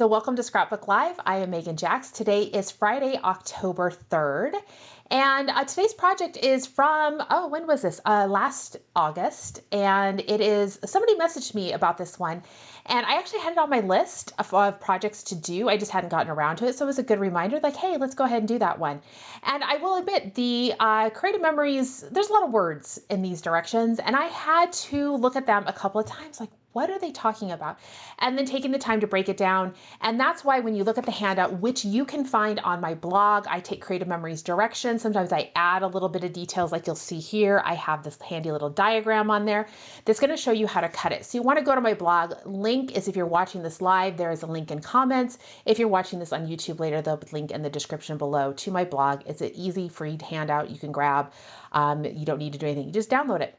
So welcome to Scrapbook Live. I am Megan Jax. Today is Friday, October 3rd. And today's project is from, when was this? Last August. And it is, somebody messaged me about this one. And I actually had it on my list of projects to do. I just hadn't gotten around to it. So it was a good reminder, like, hey, let's go ahead and do that one. And I will admit, the creative memories, there's a lot of words in these directions. And I had to look at them a couple of times, like, what are they talking about? And then taking the time to break it down. And that's why when you look at the handout, which you can find on my blog, I take creative memories directions. Sometimes I add a little bit of details like you'll see here. I have this handy little diagram on there that's going to show you how to cut it. So you want to go to my blog. Link is if you're watching this live, there is a link in comments. If you're watching this on YouTube later, there'll be a link in the description below to my blog. It's an easy, free handout you can grab. You don't need to do anything. You just download it.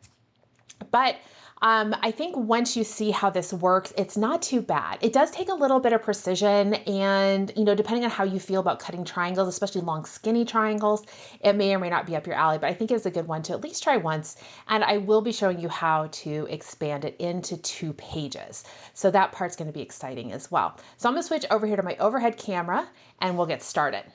But I think once you see how this works, it's not too bad. It does take a little bit of precision and, depending on how you feel about cutting triangles, especially long, skinny triangles, it may or may not be up your alley, but I think it's a good one to at least try once. And I will be showing you how to expand it into 2 pages. So that part's going to be exciting as well. So I'm going to switch over here to my overhead camera and we'll get started.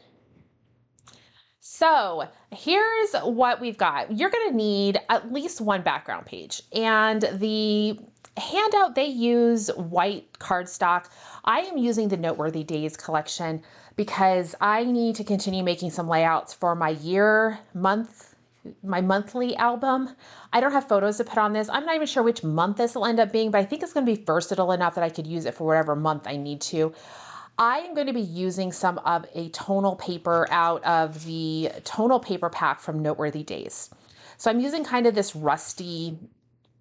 So here's what we've got. You're going to need at least 1 background page, and the handout, they use white cardstock. I am using the Noteworthy Days collection because I need to continue making some layouts for my my monthly album. I don't have photos to put on this. I'm not even sure which month this will end up being, but I think it's going to be versatile enough that I could use it for whatever month I need to. I am going to be using some of a tonal paper out of the tonal paper pack from Noteworthy Days. So I'm using kind of this rusty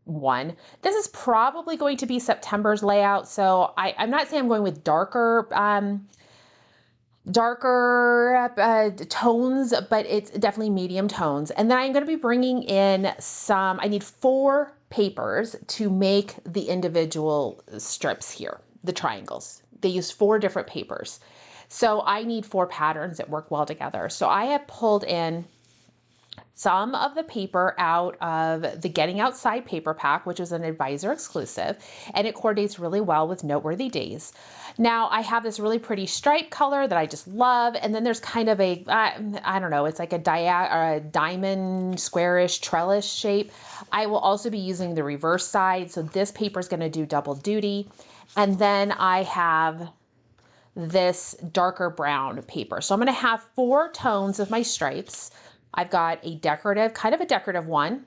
one. This is probably going to be September's layout. So I'm not saying I'm going with darker tones, but it's definitely medium tones. And then I'm going to be bringing in I need 4 papers to make the individual strips here, the triangles. They use 4 different papers. So I need 4 patterns that work well together. So I have pulled in some of the paper out of the Getting Outside paper pack, which is an advisor exclusive, and it coordinates really well with Noteworthy Days. Now I have this really pretty stripe color that I just love, and then there's kind of a, I don't know, it's like a diamond squarish trellis shape. I will also be using the reverse side, so this paper is going to do double duty. And then I have this darker brown paper. So I'm going to have 4 tones of my stripes. I've got a decorative, kind of a decorative one.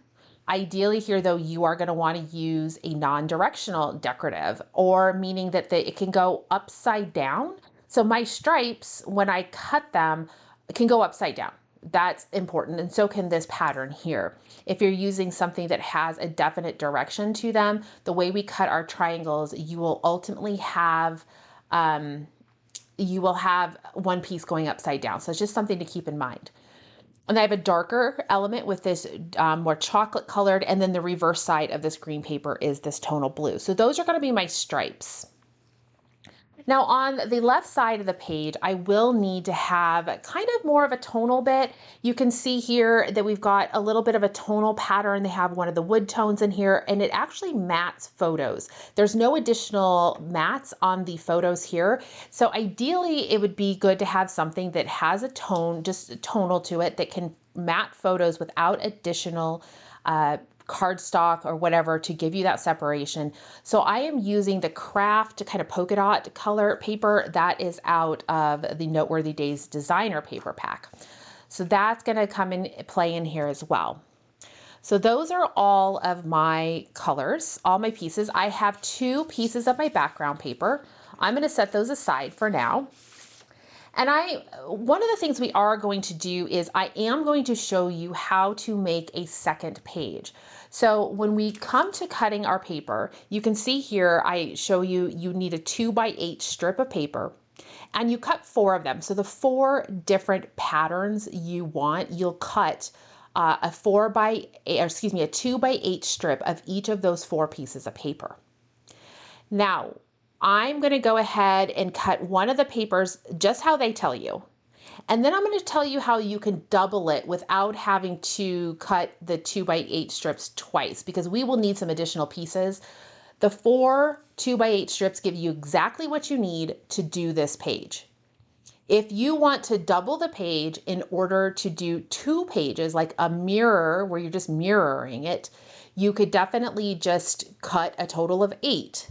Ideally here though, you are going to want to use a non-directional decorative, or meaning that it can go upside down. So my stripes, when I cut them, can go upside down. That's important, and so can this pattern here. If you're using something that has a definite direction to them, the way we cut our triangles, you will ultimately have one piece going upside down. So it's just something to keep in mind. And I have a darker element with this more chocolate colored, and then the reverse side of this green paper is this tonal blue. So those are going to be my stripes. Now on the left side of the page, I will need to have kind of more of a tonal bit. You can see here that we've got a little bit of a tonal pattern. They have one of the wood tones in here, and it actually mats photos. There's no additional mats on the photos here. So ideally it would be good to have something that has a tone, just a tonal to it, that can mat photos without additional cardstock or whatever to give you that separation. So I am using the craft kind of polka dot color paper that is out of the Noteworthy Days designer paper pack. So that's going to come in play in here as well. So those are all of my colors, all my pieces. I have 2 pieces of my background paper. I'm going to set those aside for now. And one of the things we are going to do is I am going to show you how to make a second page. So when we come to cutting our paper, you can see here, I show you need a 2x8 strip of paper, and you cut 4 of them. So the 4 different patterns you want, you'll cut a 2x8 strip of each of those 4 pieces of paper. Now, I'm going to go ahead and cut one of the papers just how they tell you. And then I'm going to tell you how you can double it without having to cut the 2x8 strips twice, because we will need some additional pieces. The 4 2x8 strips give you exactly what you need to do this page. If you want to double the page in order to do 2 pages, like a mirror where you're just mirroring it, you could definitely just cut a total of 8.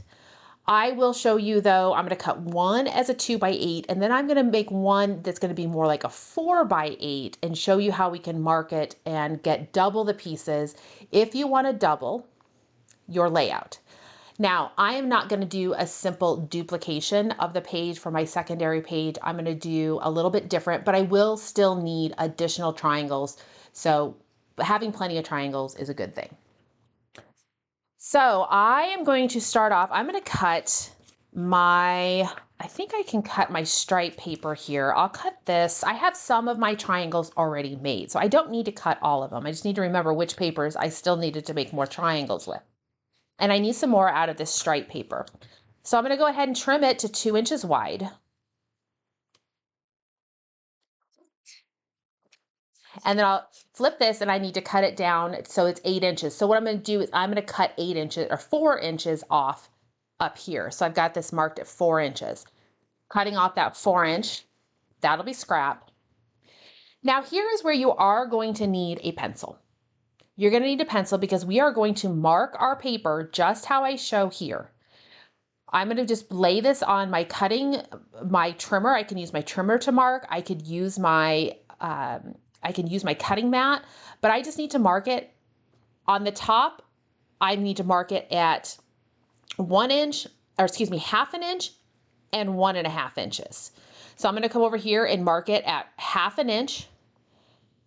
I will show you though, I'm going to cut one as a 2x8, and then I'm going to make one that's going to be more like a 4x8 and show you how we can mark it and get double the pieces if you want to double your layout. Now, I am not going to do a simple duplication of the page for my secondary page. I'm going to do a little bit different, but I will still need additional triangles. So having plenty of triangles is a good thing. So I am going to start off, I'm going to cut I think I can cut my stripe paper here. I'll cut this. I have some of my triangles already made, so I don't need to cut all of them. I just need to remember which papers I still needed to make more triangles with. And I need some more out of this stripe paper. So I'm going to go ahead and trim it to 2 inches wide. And then I'll flip this and I need to cut it down so it's 8 inches. So what I'm going to do is I'm going to cut 8 inches or 4 inches off up here. So I've got this marked at 4 inches. Cutting off that 4 inch, that'll be scrap. Now here is where you are going to need a pencil. You're going to need a pencil because we are going to mark our paper just how I show here. I'm going to just lay this on my trimmer. I can use my trimmer to mark. I could use my cutting mat, but I just need to mark it on the top. I need to mark it at 1 inch, or excuse me, 1/2 inch and 1.5 inches. So I'm going to come over here and mark it at 1/2 inch,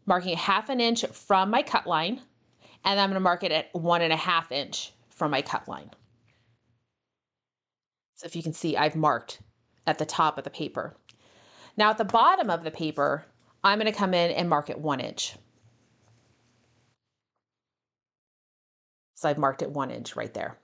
marking 1/2 inch from my cut line. And I'm going to mark it at 1.5 inch from my cut line. So if you can see, I've marked at the top of the paper. Now at the bottom of the paper, I'm going to come in and mark it 1 inch. So I've marked it 1 inch right there.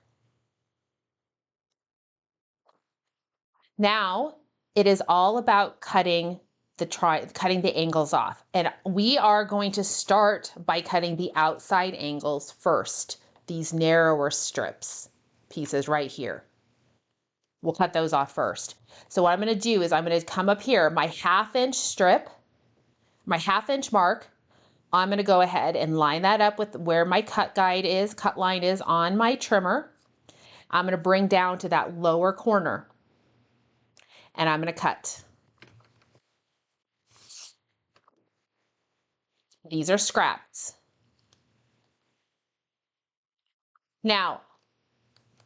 Now it is all about cutting the angles off. And we are going to start by cutting the outside angles first. These narrower pieces right here. We'll cut those off first. So what I'm going to do is I'm going to come up here, my 1/2 inch strip, my 1/2 inch mark. I'm going to go ahead and line that up with where my cut line is on my trimmer. I'm going to bring down to that lower corner and I'm going to cut. These are scraps. Now,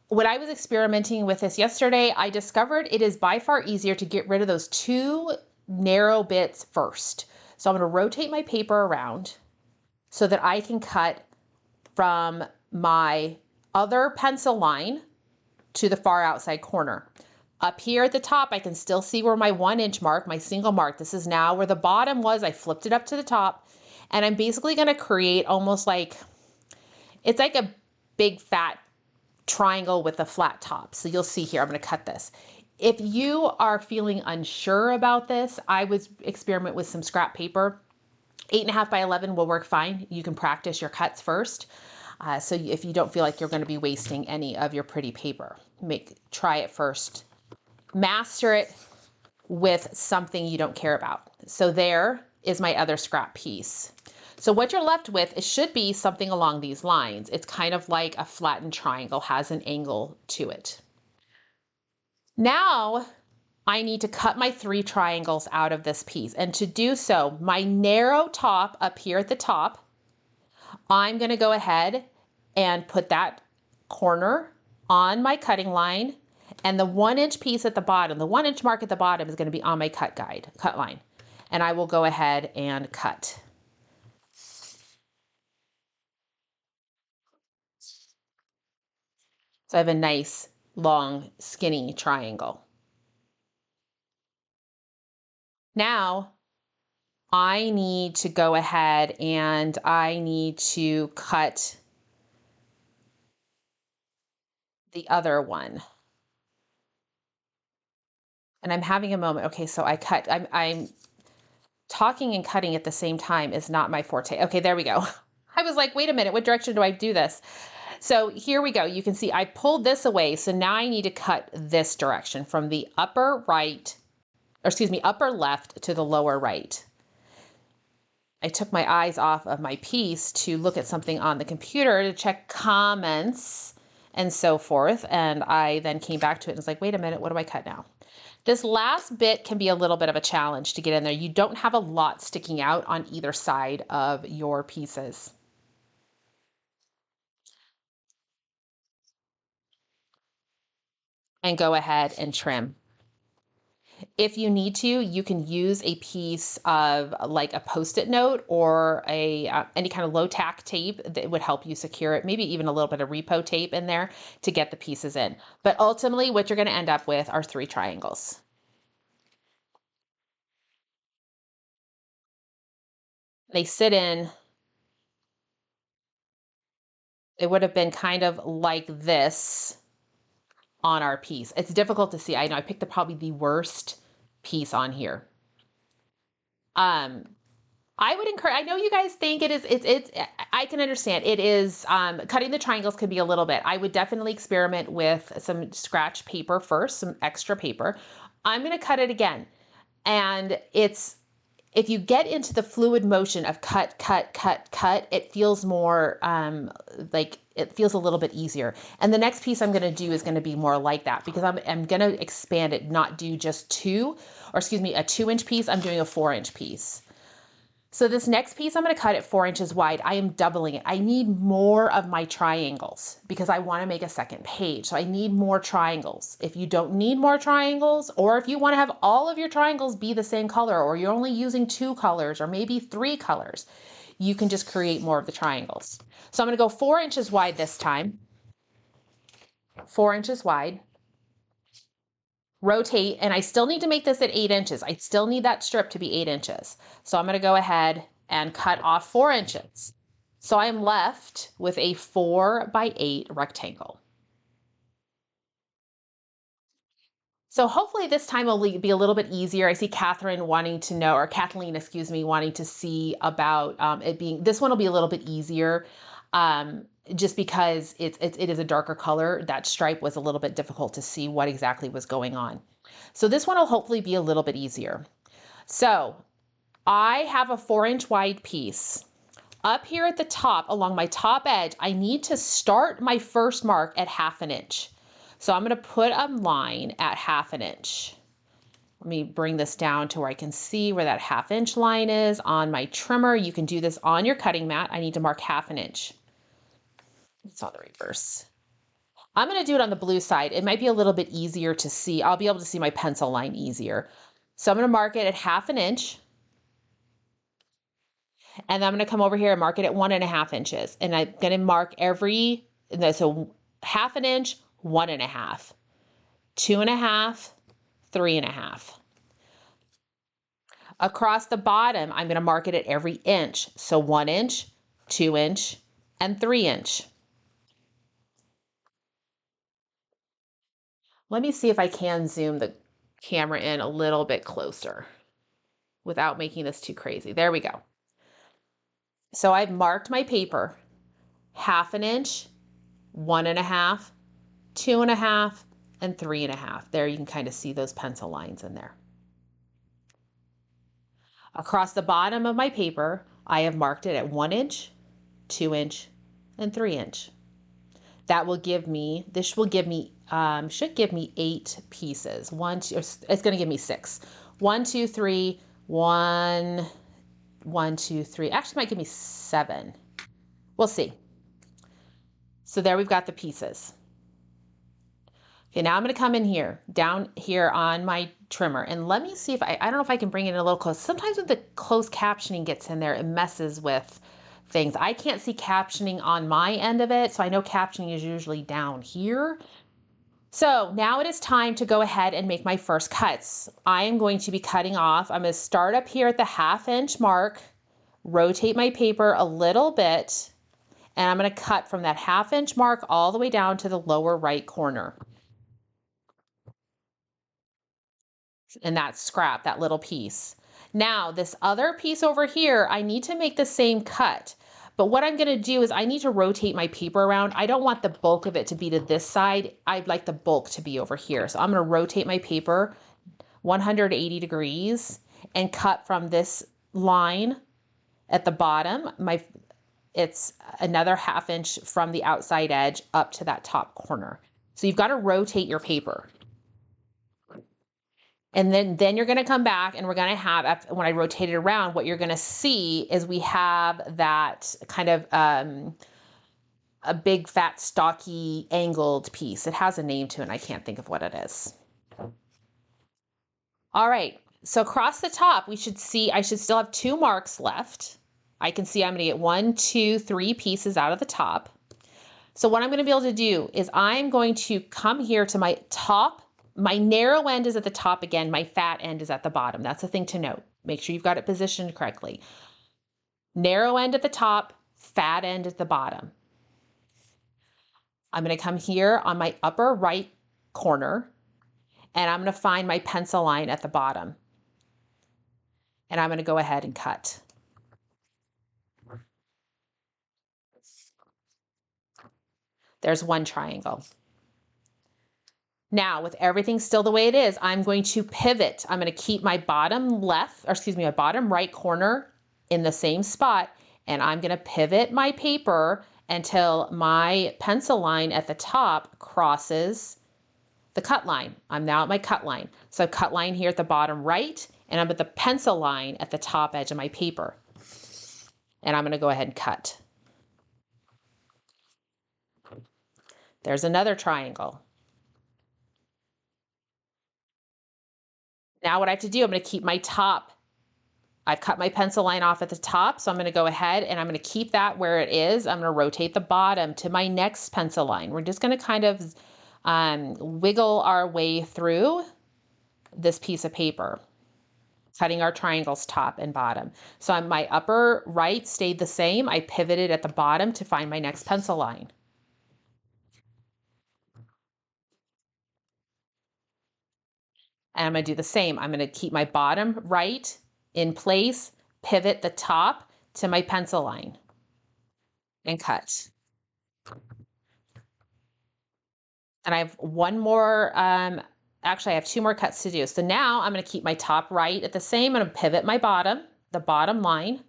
when I was experimenting with this yesterday, I discovered it is by far easier to get rid of those 2 narrow bits first. So I'm going to rotate my paper around so that I can cut from my other pencil line to the far outside corner. Up here at the top, I can still see where my 1 inch mark, my single mark, this is now where the bottom was. I flipped it up to the top, and I'm basically going to create almost like, it's like a big fat triangle with a flat top. So you'll see here, I'm going to cut this. If you are feeling unsure about this, I would experiment with some scrap paper. 8.5 by 11 will work fine. You can practice your cuts first. So if you don't feel like you're going to be wasting any of your pretty paper, try it first. Master it with something you don't care about. So there is my other scrap piece. So what you're left with, it should be something along these lines. It's kind of like a flattened triangle, has an angle to it. Now I need to cut my 3 triangles out of this piece. And to do so, my narrow top up here at the top, I'm going to go ahead and put that corner on my cutting line, and the 1 inch piece at the bottom, the 1 inch mark at the bottom is going to be on my cut line. And I will go ahead and cut. So I have a nice, long, skinny triangle. Now, I need to go ahead and I need to cut the other one. And I'm having a moment. Okay, so I'm talking and cutting at the same time is not my forte. Okay, there we go. I was like, wait a minute, what direction do I do this? So here we go. You can see I pulled this away. So now I need to cut this direction from the upper right, or excuse me, upper left to the lower right. I took my eyes off of my piece to look at something on the computer to check comments and so forth. And I then came back to it and was like, wait a minute, what do I cut now? This last bit can be a little bit of a challenge to get in there. You don't have a lot sticking out on either side of your pieces. And go ahead and trim. If you need to, you can use a piece of like a Post-it note or a any kind of low tack tape that would help you secure it. Maybe even a little bit of repo tape in there to get the pieces in. But ultimately, what you're going to end up with are 3 triangles. They sit in. It would have been kind of like this on our piece. It's difficult to see. I know I picked probably the worst piece on here. I would encourage, I know you guys think it's I can understand. It is, cutting the triangles can be a little bit. I would definitely experiment with some scratch paper first, some extra paper. I'm going to cut it again. And if you get into the fluid motion of cut, cut, cut, cut, it feels more, like it feels a little bit easier. And the next piece I'm going to do is going to be more like that because I'm going to expand it, not do just a 2-inch piece. I'm doing a 4-inch piece. So this next piece, I'm going to cut it 4 inches wide. I am doubling it. I need more of my triangles because I want to make a second page. So I need more triangles. If you don't need more triangles, or if you want to have all of your triangles be the same color, or you're only using 2 colors or maybe 3 colors, you can just create more of the triangles. So I'm going to go 4 inches wide this time. 4 inches wide. Rotate, and I still need to make this at 8 inches. I still need that strip to be 8 inches. So I'm going to go ahead and cut off 4 inches. So I'm left with a 4x8 rectangle. So hopefully this time will be a little bit easier. I see Catherine wanting to know, or Kathleen, excuse me, wanting to see about it being, this one will be a little bit easier. Just because it is a darker color. That stripe was a little bit difficult to see what exactly was going on. So this one will hopefully be a little bit easier. So I have a 4-inch wide piece. Up here at the top, along my top edge, I need to start my first mark at 1/2 inch. So I'm going to put a line at 1/2 inch. Let me bring this down to where I can see where that 1/2 inch line is on my trimmer. You can do this on your cutting mat. I need to mark 1/2 inch. It's on the reverse. I'm going to do it on the blue side. It might be a little bit easier to see. I'll be able to see my pencil line easier. So I'm going to mark it at 1/2 inch. And then I'm going to come over here and mark it at 1.5 inches. And I'm going to mark every, so 1/2 inch, 1.5, 2.5, 3.5. Across the bottom, I'm going to mark it at every inch. So 1 inch, 2 inch, and 3 inch. Let me see if I can zoom the camera in a little bit closer without making this too crazy. There we go. So I've marked my paper 1/2 inch, 1.5, 2.5, and 3.5. There you can kind of see those pencil lines in there. Across the bottom of my paper, I have marked it at 1 inch, 2 inch, and 3 inch. That will give me, this will give me, should give me 8 pieces. It's going to give me 6. 1, 2, 3, 1, 1, 2, 3. Actually, it might give me 7. We'll see. So there we've got the pieces. Okay, now I'm going to come in here, down here on my trimmer, and let me see if I don't know if I can bring it in a little close. Sometimes when the closed captioning gets in there, it messes with things. I can't see captioning on my end of it, so I know captioning is usually down here. So now it is time to go ahead and make my first cuts. I am going to be cutting off. I'm going to start up here at the 1/2 inch mark, rotate my paper a little bit, and I'm going to cut from that 1/2 inch mark all the way down to the lower right corner. And that's scrap, that little piece. Now this other piece over here, I need to make the same cut, But what I'm gonna do is I need to rotate my paper around. I don't want the bulk of it to be to this side. I'd like the bulk to be over here. So I'm gonna rotate my paper 180 degrees and cut from this line at the bottom. It's another 1/2 inch from the outside edge up to that top corner. So you've got to rotate your paper. And then you're going to come back and we're going to have, when I rotate it around, what you're going to see is we have that kind of a big, fat, stocky, angled piece. It has a name to it, and I can't think of what it is. All right, so across the top, I should still have 2 marks left. I can see I'm going to get 1, 2, 3 pieces out of the top. So what I'm going to be able to do is I'm going to come here to my top. My narrow end is at the top again. My fat end is at the bottom. That's the thing to note. Make sure you've got it positioned correctly. Narrow end at the top, fat end at the bottom. I'm going to come here on my upper right corner, and I'm going to find my pencil line at the bottom. And I'm going to go ahead and cut. There's 1 triangle. Now, with everything still the way it is, I'm going to pivot. I'm going to keep my bottom my bottom right corner in the same spot, and I'm going to pivot my paper until my pencil line at the top crosses the cut line. I'm now at my cut line. So cut line here at the bottom right, and I'm at the pencil line at the top edge of my paper. And I'm going to go ahead and cut. There's another triangle. Now what I have to do, I'm going to keep my top. I've cut my pencil line off at the top, so I'm going to go ahead and I'm going to keep that where it is. I'm going to rotate the bottom to my next pencil line. We're just going to kind of wiggle our way through this piece of paper, cutting our triangles top and bottom. So my upper right stayed the same. I pivoted at the bottom to find my next pencil line. And I'm going to do the same. I'm going to keep my bottom right in place, pivot the top to my pencil line, and cut. And I have one more, actually I have 2 more cuts to do. So now I'm going to keep my top right at the same. I'm going to pivot my bottom, the bottom line,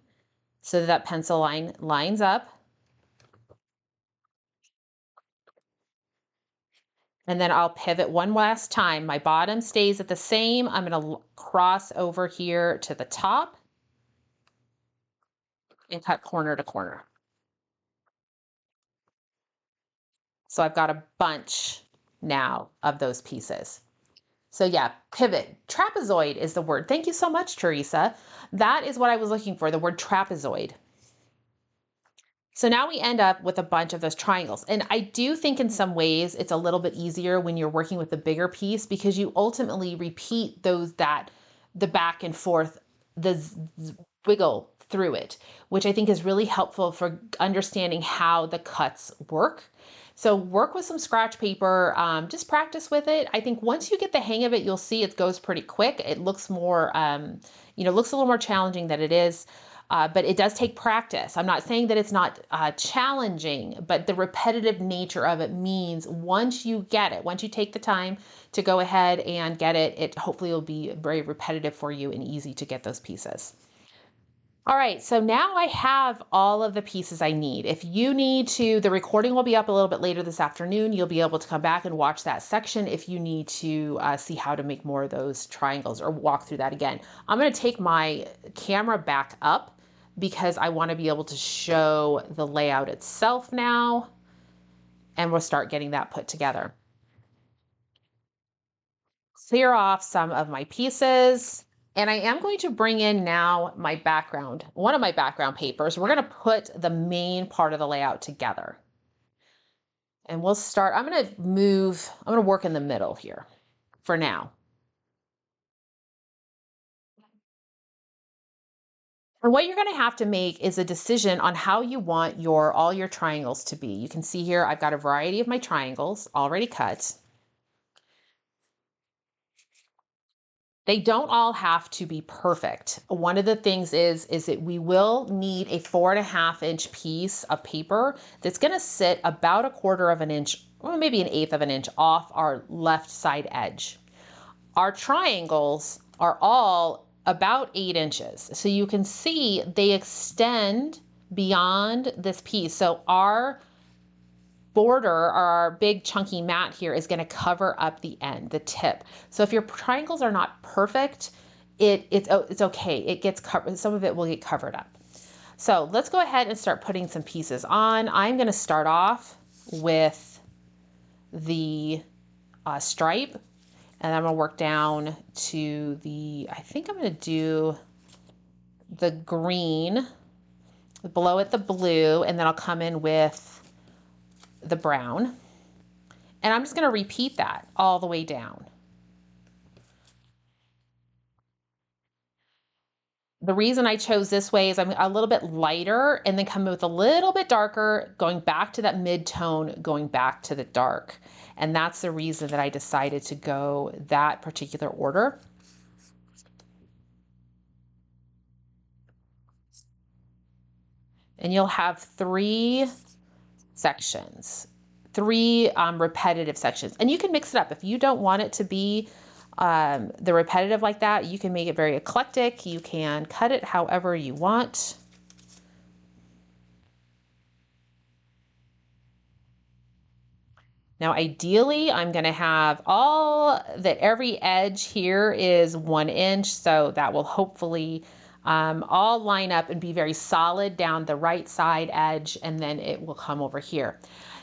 so that pencil line lines up. And then I'll pivot one last time. My bottom stays at the same. I'm going to cross over here to the top and cut corner to corner. So I've got a bunch now of those pieces. So yeah, pivot. Trapezoid is the word. Thank you so much, Teresa. That is what I was looking for, the word trapezoid. So now we end up with a bunch of those triangles. And I do think in some ways it's a little bit easier when you're working with a bigger piece because you ultimately repeat the back and forth, the wiggle through it, which I think is really helpful for understanding how the cuts work. So work with some scratch paper, just practice with it. I think once you get the hang of it, you'll see it goes pretty quick. It looks more, looks a little more challenging than it is. But it does take practice. I'm not saying that it's not challenging, but the repetitive nature of it means once you get it, once you take the time to go ahead and get it, it hopefully will be very repetitive for you and easy to get those pieces. All right, so now I have all of the pieces I need. If you need to, the recording will be up a little bit later this afternoon. You'll be able to come back and watch that section if you need to see how to make more of those triangles or walk through that again. I'm gonna take my camera back up because I wanna be able to show the layout itself now, and we'll start getting that put together. Clear off some of my pieces. And I am going to bring in now my background, one of my background papers. We're going to put the main part of the layout together. And we'll start, I'm going to work in the middle here for now. And what you're going to have to make is a decision on how you want all your triangles to be. You can see here, I've got a variety of my triangles already cut. They don't all have to be perfect. One of the things is that we will need a 4.5-inch piece of paper that's gonna sit about 1/4 of an inch, or maybe 1/8 of an inch off our left side edge. Our triangles are all about 8 inches. So you can see they extend beyond this piece. So our border, or our big chunky mat here, is going to cover up the end, the tip. So if your triangles are not perfect, it's okay. It gets covered. Some of it will get covered up. So let's go ahead and start putting some pieces on. I'm going to start off with the stripe, and I'm going to work down to the, I think I'm going to do the green, below it the blue, and then I'll come in with the brown. And I'm just going to repeat that all the way down. The reason I chose this way is I'm a little bit lighter and then come with a little bit darker, going back to that mid-tone, going back to the dark. And that's the reason that I decided to go that particular order. And you'll have 3 sections, 3 repetitive sections. And you can mix it up. If you don't want it to be the repetitive like that, you can make it very eclectic. You can cut it however you want. Now, ideally, I'm going to have every edge here is 1 inch. So that will hopefully all line up and be very solid down the right side edge, and then it will come over here.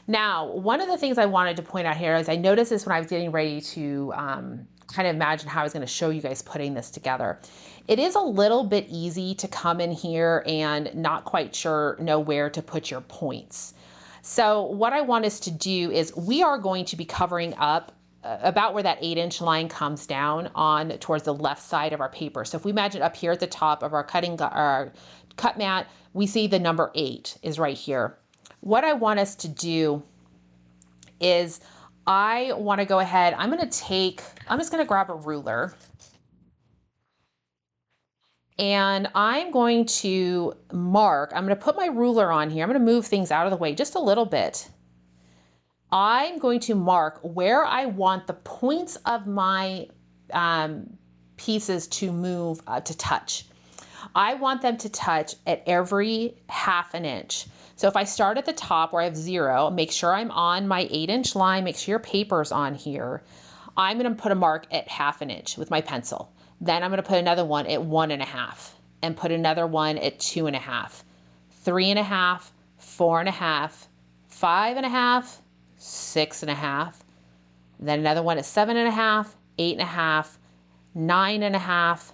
Now, one of the things I wanted to point out here is I noticed this when I was getting ready to kind of imagine how I was going to show you guys putting this together. It is a little bit easy to come in here and not quite know where to put your points. So what I want us to do is we are going to be covering up about where that 8-inch line comes down on towards the left side of our paper. So if we imagine up here at the top of our cut mat, we see the number 8 is right here. What I want us to do is I want to go ahead, I'm just going to grab a ruler. And I'm going to mark, I'm going to put my ruler on here. I'm going to move things out of the way just a little bit. I'm going to mark where I want the points of my pieces to move, to touch. I want them to touch at every 1/2 inch. So if I start at the top where I have 0, make sure I'm on my 8-inch line, make sure your paper's on here. I'm going to put a mark at 1/2 inch with my pencil. Then I'm going to put another one at 1.5 and put another one at 2.5, 3.5, 4.5, 5.5, 6.5, then another one at 7.5, 8.5, 9.5,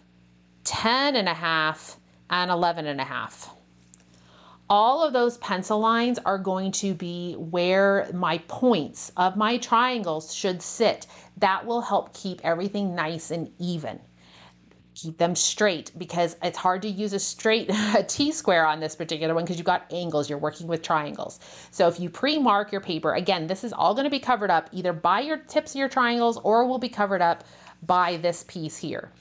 10.5, and 11.5. All of those pencil lines are going to be where my points of my triangles should sit. That will help keep everything nice and even. Keep them straight, because it's hard to use a straight T-square on this particular one because you've got angles, you're working with triangles. So if you pre-mark your paper, again, this is all going to be covered up either by your tips of your triangles or will be covered up by this piece here.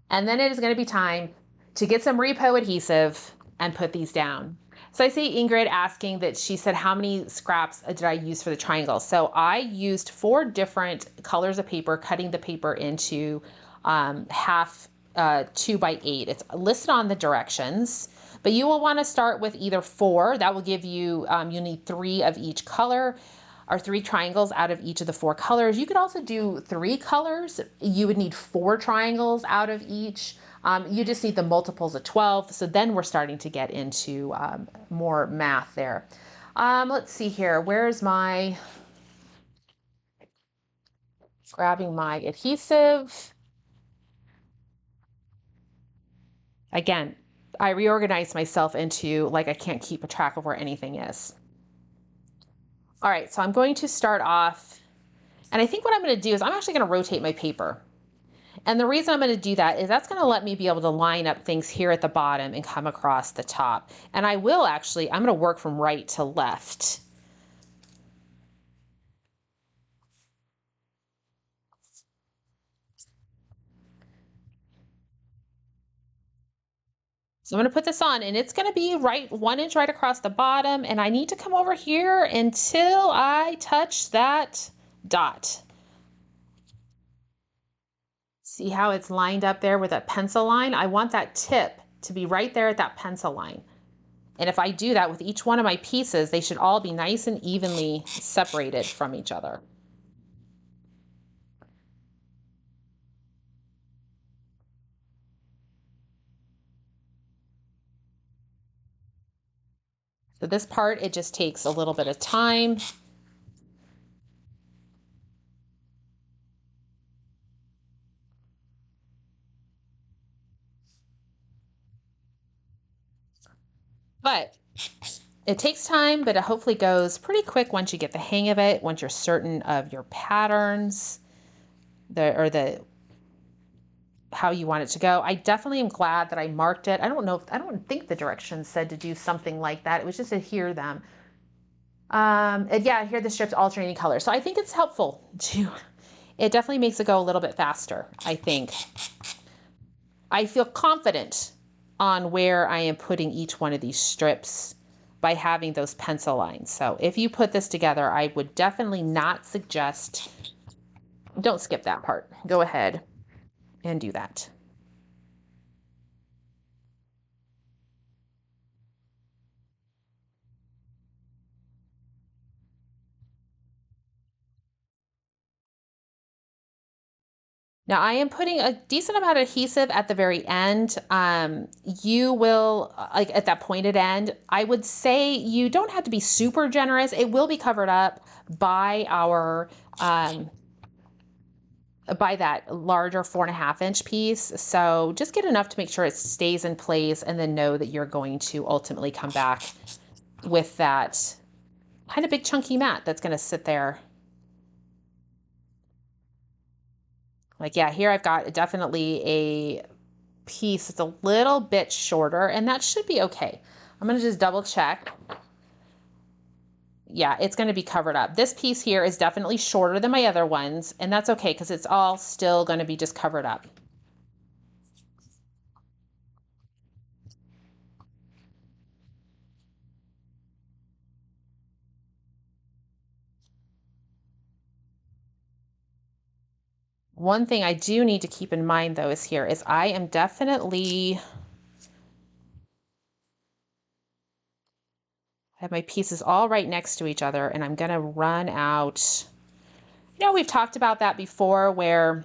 And then it is going to be time to get some repo adhesive and put these down. So I see Ingrid asking that, she said, how many scraps did I use for the triangle? So I used 4 different colors of paper, cutting the paper into 2 by 8. It's listed on the directions, but you will want to start with either 4. That will give you, you need 3 of each color, or 3 triangles out of each of the 4 colors. You could also do 3 colors. You would need 4 triangles out of each. You just need the multiples of 12. So then we're starting to get into more math there. Let's see here. Where's my, grabbing my adhesive. Again, I reorganized myself into, like, I can't keep a track of where anything is. All right, so I'm going to start off, and I think what I'm going to do is I'm actually going to rotate my paper. And the reason I'm going to do that is that's going to let me be able to line up things here at the bottom and come across the top. And I will actually, I'm going to work from right to left. So I'm going to put this on, and it's going to be right 1 inch right across the bottom, and I need to come over here until I touch that dot. See how it's lined up there with a pencil line? I want that tip to be right there at that pencil line. And if I do that with each one of my pieces, they should all be nice and evenly separated from each other. So this part, it just takes a little bit of time. But it takes time, but it hopefully goes pretty quick once you get the hang of it, once you're certain of your patterns, how you want it to go. I definitely am glad that I marked it. I don't think the directions said to do something like that. It was just to hear them. And yeah, here the strips alternating color. So I think it's helpful to, it definitely makes it go a little bit faster, I think. I feel confident on where I am putting each one of these strips by having those pencil lines. So if you put this together, I would definitely not suggest, don't skip that part. Go ahead and do that. Now I am putting a decent amount of adhesive at the very end. You will, like at that pointed end, I would say you don't have to be super generous. It will be covered up by our, by that larger 4.5 inch piece. So just get enough to make sure it stays in place, and then know that you're going to ultimately come back with that kind of big chunky mat that's going to sit there. Like, yeah, here I've got definitely a piece that's a little bit shorter, and that should be okay. I'm going to just double check. Yeah, it's going to be covered up. This piece here is definitely shorter than my other ones, and that's okay because it's all still going to be just covered up. One thing I do need to keep in mind though is I am definitely, I have my pieces all right next to each other, and I'm going to run out. You know, we've talked about that before, where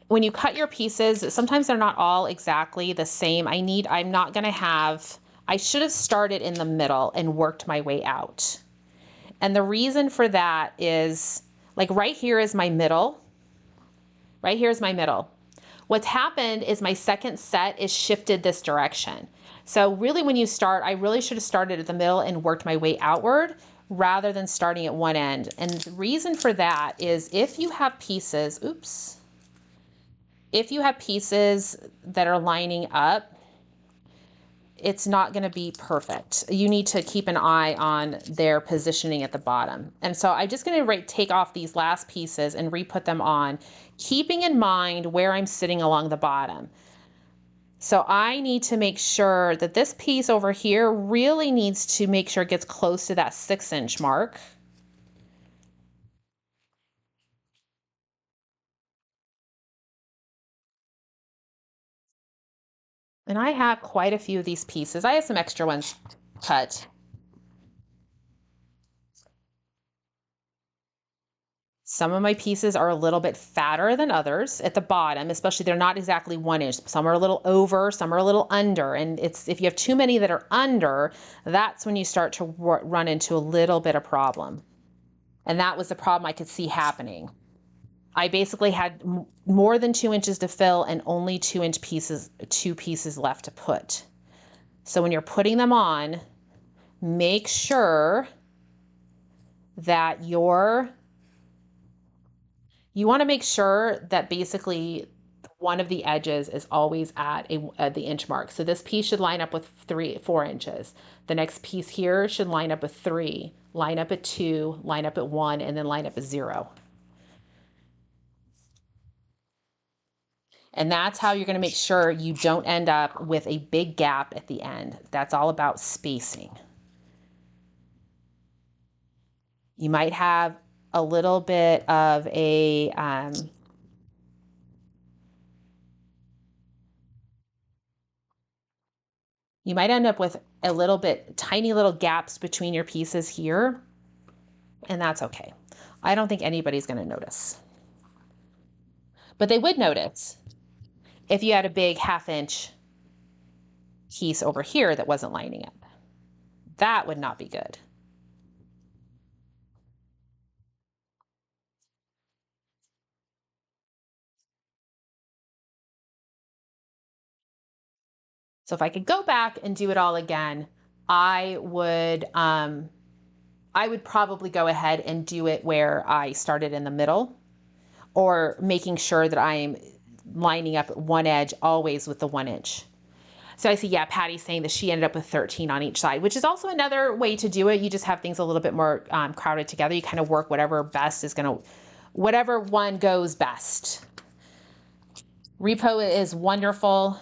when you cut your pieces, sometimes they're not all exactly the same. I'm not going to have, I should have started in the middle and worked my way out. And the reason for that is, like, right here is my middle. Right here is my middle. What's happened is my second set is shifted this direction. So really when you start, I really should have started at the middle and worked my way outward rather than starting at one end. And the reason for that is if you have pieces, if you have pieces that are lining up, it's not going to be perfect. You need to keep an eye on their positioning at the bottom. And so I'm just going to take off these last pieces and re-put them on, keeping in mind where I'm sitting along the bottom. So I need to make sure that this piece over here really needs to make sure it gets close to that 6-inch mark. And I have quite a few of these pieces. I have some extra ones cut. Some of my pieces are a little bit fatter than others at the bottom, especially they're not exactly 1 inch. Some are a little over, some are a little under. And it's, if you have too many that are under, that's when you start to run into a little bit of problem. And that was the problem I could see happening. I basically had more than 2 inches to fill and only 2-inch pieces, 2 pieces left to put. So when you're putting them on, make sure that you want to make sure that basically one of the edges is always at the inch mark. So this piece should line up with 4 inches. The next piece here should line up with 3, line up at 2, line up at 1, and then line up at 0. And that's how you're going to make sure you don't end up with a big gap at the end. That's all about spacing. You might have a little bit of a, you might end up with a little bit, tiny little gaps between your pieces here, and that's okay. I don't think anybody's going to notice. But they would notice if you had a big 1/2 inch piece over here that wasn't lining up. That would not be good. So if I could go back and do it all again, I would probably go ahead and do it where I started in the middle, or making sure that I'm lining up one edge always with the 1 inch. So I see, yeah, Patty's saying that she ended up with 13 on each side, which is also another way to do it. You just have things a little bit more crowded together. You kind of work whatever best is going to, whatever one goes best. Repo is wonderful.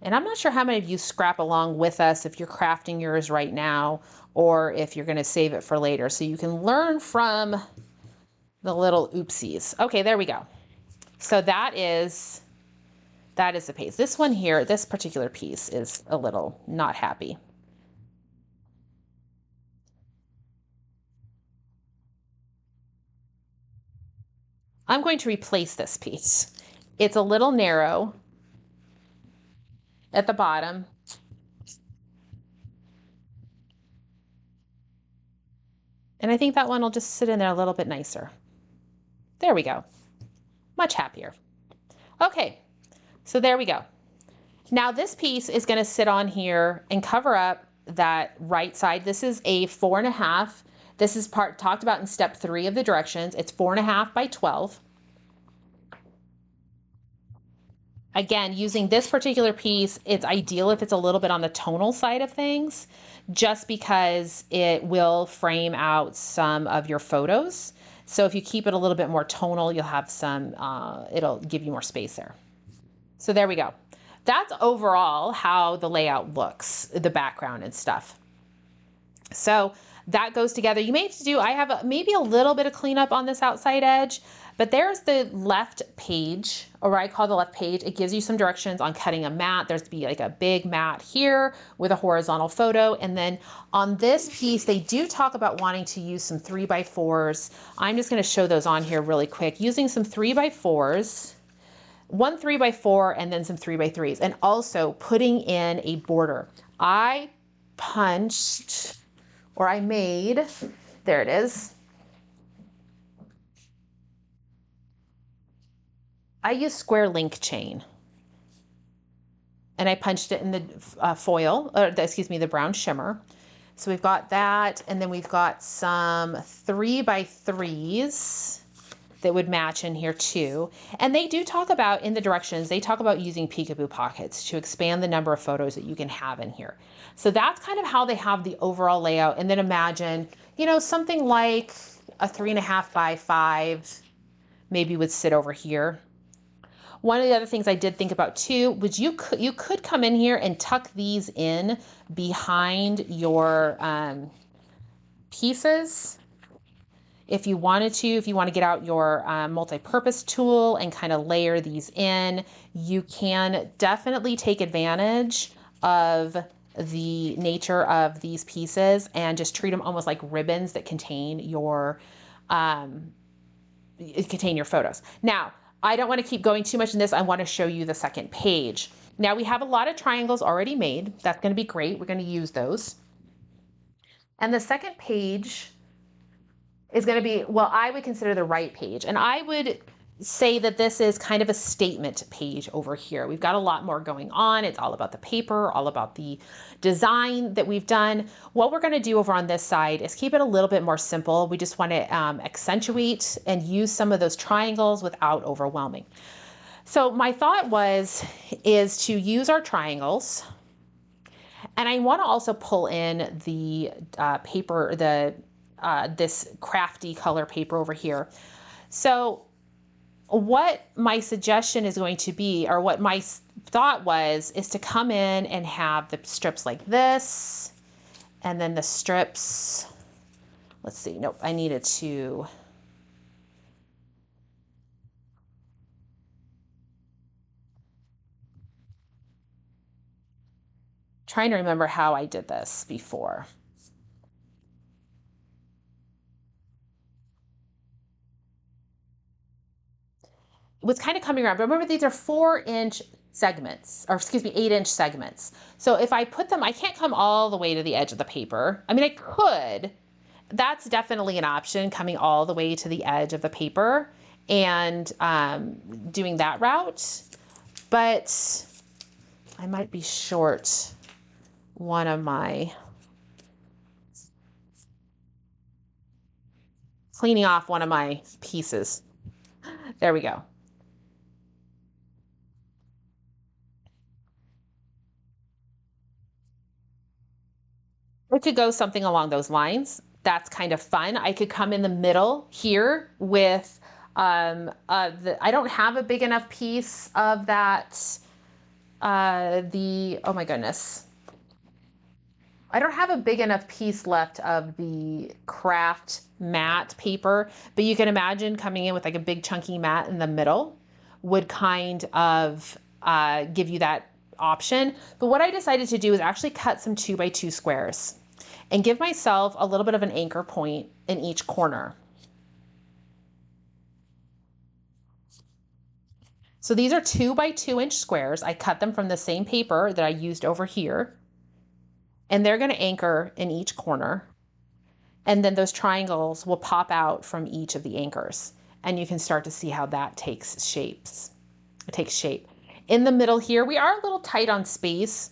And I'm not sure how many of you scrap along with us if you're crafting yours right now, or if you're going to save it for later. So you can learn from the little oopsies. Okay, there we go. So that is the piece. This one here, this particular piece is a little not happy. I'm going to replace this piece. It's a little narrow at the bottom. And I think that one will just sit in there a little bit nicer. There we go. Much happier. Okay, so there we go. Now this piece is going to sit on here and cover up that right side. This is a 4.5. This is part talked about in step 3 of the directions. It's 4.5 by 12. Again, using this particular piece, it's ideal if it's a little bit on the tonal side of things, just because it will frame out some of your photos. So if you keep it a little bit more tonal, you'll have some, it'll give you more space there. So there we go. That's overall how the layout looks, the background and stuff. So that goes together. You may have to do, I have maybe a little bit of cleanup on this outside edge, but there's the left page, or what I call the left page. It gives you some directions on cutting a mat. There's to be like a big mat here with a horizontal photo. And then on this piece, they do talk about wanting to use some 3x4s. I'm just going to show those on here really quick. Using some 3x4s, one 3x4, and then some 3x3s, and also putting in a border. I punched, or I made, there it is. I use square link chain, and I punched it in the foil, or excuse me, the brown shimmer. So we've got that, and then we've got some 3x3s that would match in here too. And they do talk about, in the directions, they talk about using peekaboo pockets to expand the number of photos that you can have in here. So that's kind of how they have the overall layout. And then imagine, you know, something like a 3.5 by 5 maybe would sit over here. One of the other things I did think about too was you could come in here and tuck these in behind your pieces if you wanted to. If you want to get out your multi-purpose tool and kind of layer these in, you can definitely take advantage of the nature of these pieces and just treat them almost like ribbons that contain your photos. Now, I don't want to keep going too much in this. I want to show you the second page. Now we have a lot of triangles already made. That's going to be great. We're going to use those. And the second page is going to be, well, I would consider the right page. And I would say that this is kind of a statement page over here. We've got a lot more going on. It's all about the paper, all about the design that we've done. What we're going to do over on this side is keep it a little bit more simple. We just want to accentuate and use some of those triangles without overwhelming. So my thought is to use our triangles. And I want to also pull in the paper, this crafty color paper over here. So what my suggestion is going to be, or what my thought was, is to come in and have the strips like this, and then the strips, let's see, nope, I needed to, trying to remember how I did this before. It was kind of coming around, but remember these are 4-inch segments, or excuse me, 8-inch segments. So if I put them, I can't come all the way to the edge of the paper. I mean, I could. That's definitely an option, coming all the way to the edge of the paper and doing that route. But I might be short one of my, cleaning off one of my pieces. There we go. It could go something along those lines. That's kind of fun. I could come in the middle here with, I don't have a big enough piece of that, oh my goodness. I don't have a big enough piece left of the craft matte paper, but you can imagine coming in with like a big chunky mat in the middle would kind of give you that option. But what I decided to do is actually cut some 2x2 squares and give myself a little bit of an anchor point in each corner. So these are 2x2 inch squares. I cut them from the same paper that I used over here, and they're going to anchor in each corner. And then those triangles will pop out from each of the anchors. And you can start to see how that takes shapes. It takes shape. In the middle here, we are a little tight on space.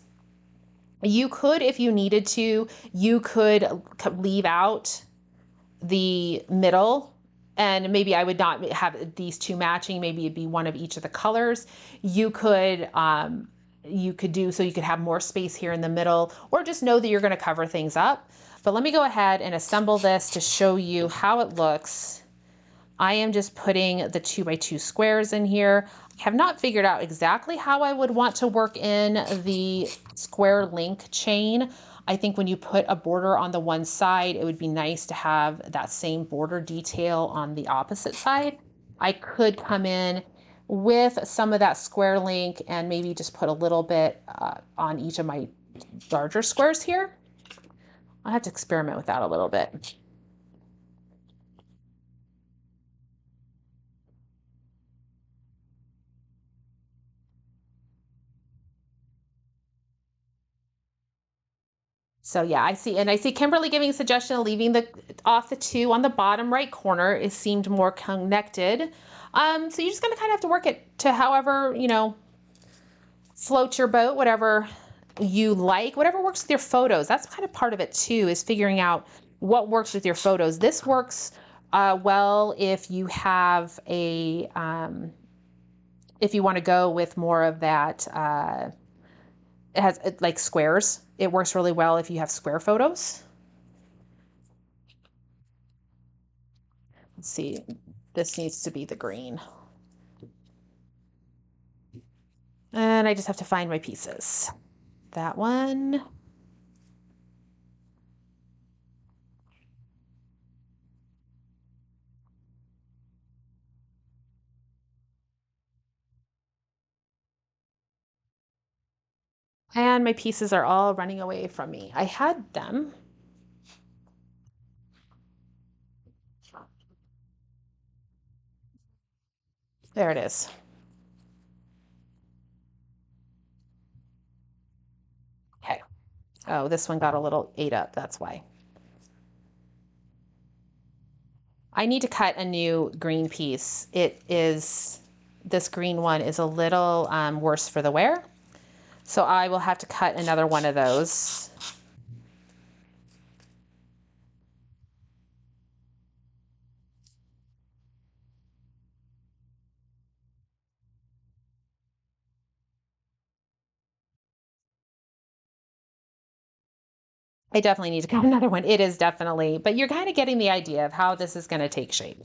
You could, if you needed to, you could leave out the middle, and maybe I would not have these two matching. Maybe it'd be one of each of the colors. You could do so you could have more space here in the middle, or just know that you're going to cover things up. But let me go ahead and assemble this to show you how it looks. I am just putting the 2x2 squares in here. I have not figured out exactly how I would want to work in the square link chain. I think when you put a border on the one side, it would be nice to have that same border detail on the opposite side. I could come in with some of that square link and maybe just put a little bit on each of my larger squares here. I'll have to experiment with that a little bit. So yeah, I see Kimberly giving a suggestion of leaving off the 2 on the bottom right corner. It seemed more connected. So you're just gonna kind of have to work it to however, float your boat, whatever you like, whatever works with your photos. That's kind of part of it too, is figuring out what works with your photos. This works well if you have if you want to go with more of that, it has like squares. It works really well if you have square photos. Let's see, this needs to be the green. And I just have to find my pieces. That one. And my pieces are all running away from me. I had them. There it is. Okay. Oh, this one got a little ate up. That's why. I need to cut a new green piece. This green one is a little worse for the wear. So I will have to cut another one of those. I definitely need to cut another one. It is definitely, but you're kind of getting the idea of how this is going to take shape.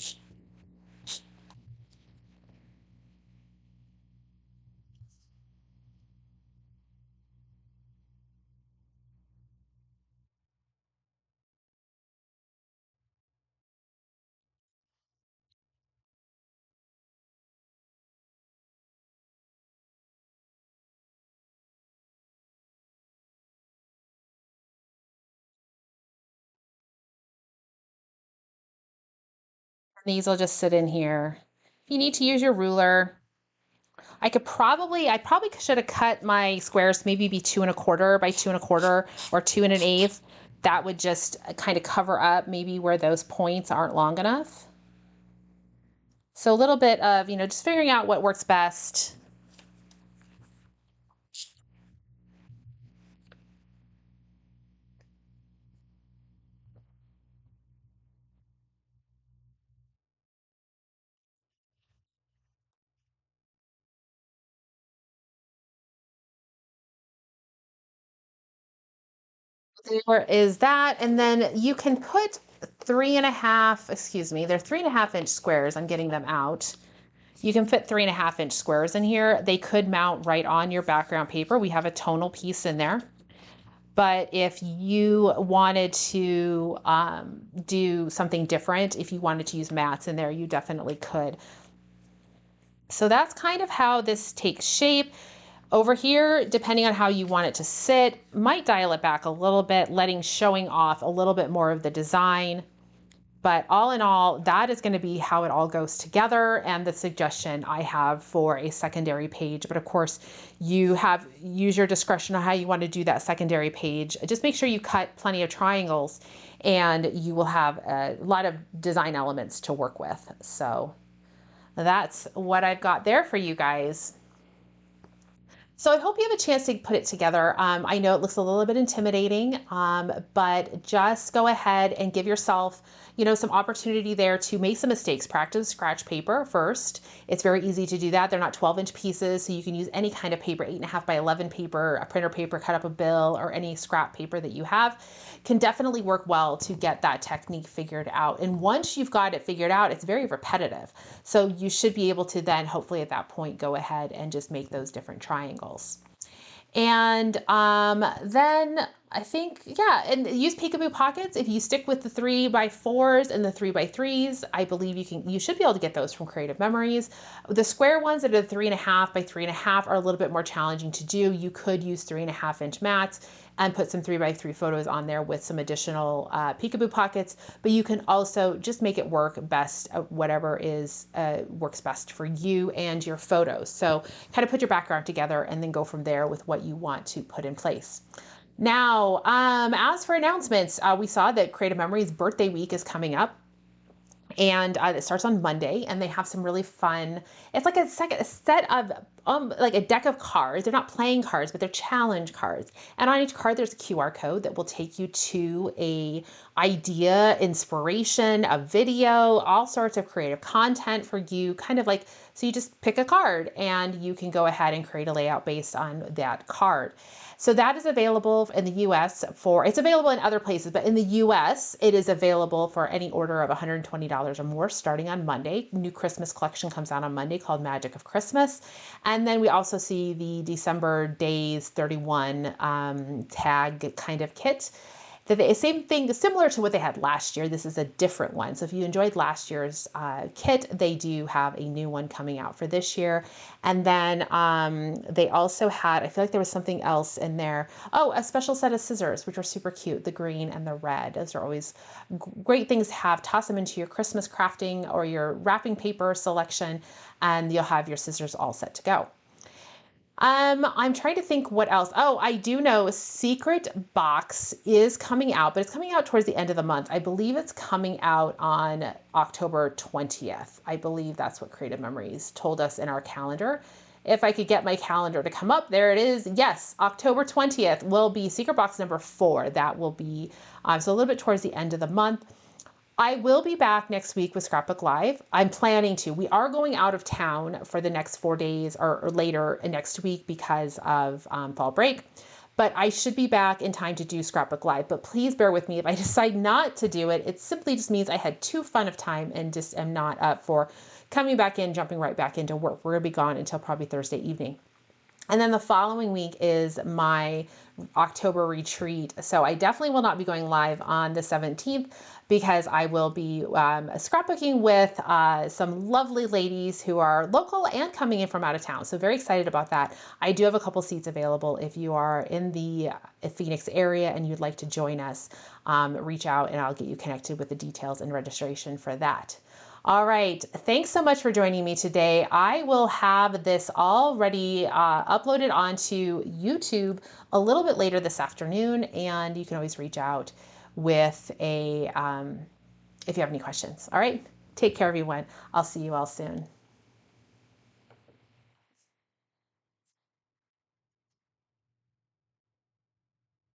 These will just sit in here. If you need to use your ruler, I probably should have cut my squares, maybe be 2¼ by 2¼ or 2⅛. That would just kind of cover up maybe where those points aren't long enough. So a little bit of, just figuring out what works best. There is that. And then you can put 3½, excuse me, they're 3½-inch squares. I'm getting them out. You can fit 3½-inch squares in here. They could mount right on your background paper. We have a tonal piece in there. But if you wanted to do something different, if you wanted to use mats in there, you definitely could. So that's kind of how this takes shape. Over here, depending on how you want it to sit, might dial it back a little bit, showing off a little bit more of the design. But all in all, that is going to be how it all goes together and the suggestion I have for a secondary page. But of course, use your discretion on how you want to do that secondary page. Just make sure you cut plenty of triangles and you will have a lot of design elements to work with. So that's what I've got there for you guys. So I hope you have a chance to put it together. I know it looks a little bit intimidating, but just go ahead and give yourself, some opportunity there to make some mistakes. Practice scratch paper first. It's very easy to do that. They're not 12-inch pieces, so you can use any kind of paper, 8½ by 11 paper, a printer paper, cut up a bill, or any scrap paper that you have. Can definitely work well to get that technique figured out. And once you've got it figured out, it's very repetitive. So you should be able to then hopefully at that point go ahead and just make those different triangles. And then I think, yeah, and use peekaboo pockets. If you stick with the 3x4s and the 3x3s, I believe you should be able to get those from Creative Memories. The square ones that are 3½ by 3½ are a little bit more challenging to do. You could use 3½-inch mats and put some 3x3 photos on there with some additional peekaboo pockets, but you can also just make it work best, whatever works best for you and your photos. So kind of put your background together and then go from there with what you want to put in place. Now, as for announcements, we saw that Creative Memories birthday week is coming up. And it starts on Monday, and they have some really fun, it's like a set of like a deck of cards. They're not playing cards, but they're challenge cards. And on each card, there's a QR code that will take you to a idea, inspiration, a video, all sorts of creative content for you, kind of like, so you just pick a card and you can go ahead and create a layout based on that card. So that is available in the US it's available in other places, but in the US, it is available for any order of $120 or more starting on Monday. New Christmas collection comes out on Monday called Magic of Christmas. And then we also see the December Days 31 tag kind of kit. Same thing, similar to what they had last year. This is a different one. So if you enjoyed last year's kit, they do have a new one coming out for this year. And then they also had, I feel like there was something else in there. Oh, a special set of scissors, which are super cute, the green and the red. Those are always great things to have. Toss them into your Christmas crafting or your wrapping paper selection, and you'll have your scissors all set to go. I'm trying to think what else. Oh, I do know Secret Box is coming out, but it's coming out towards the end of the month. I believe it's coming out on October 20th. I believe that's what Creative Memories told us in our calendar. If I could get my calendar to come up, there it is. Yes, October 20th will be Secret Box number 4. That will be so a little bit towards the end of the month. I will be back next week with Scrapbook Live. I'm planning to. We are going out of town for the next 4 days or later next week because of fall break. But I should be back in time to do Scrapbook Live. But please bear with me if I decide not to do it. It simply just means I had too fun of time and just am not up for coming back in, jumping right back into work. We're going to be gone until probably Thursday evening. And then the following week is my October retreat. So I definitely will not be going live on the 17th because I will be scrapbooking with some lovely ladies who are local and coming in from out of town. So very excited about that. I do have a couple seats available. If you are in the Phoenix area and you'd like to join us, reach out and I'll get you connected with the details and registration for that. All right. Thanks so much for joining me today. I will have this already uploaded onto YouTube a little bit later this afternoon, and you can always reach out with if you have any questions. All right. Take care, everyone. I'll see you all soon.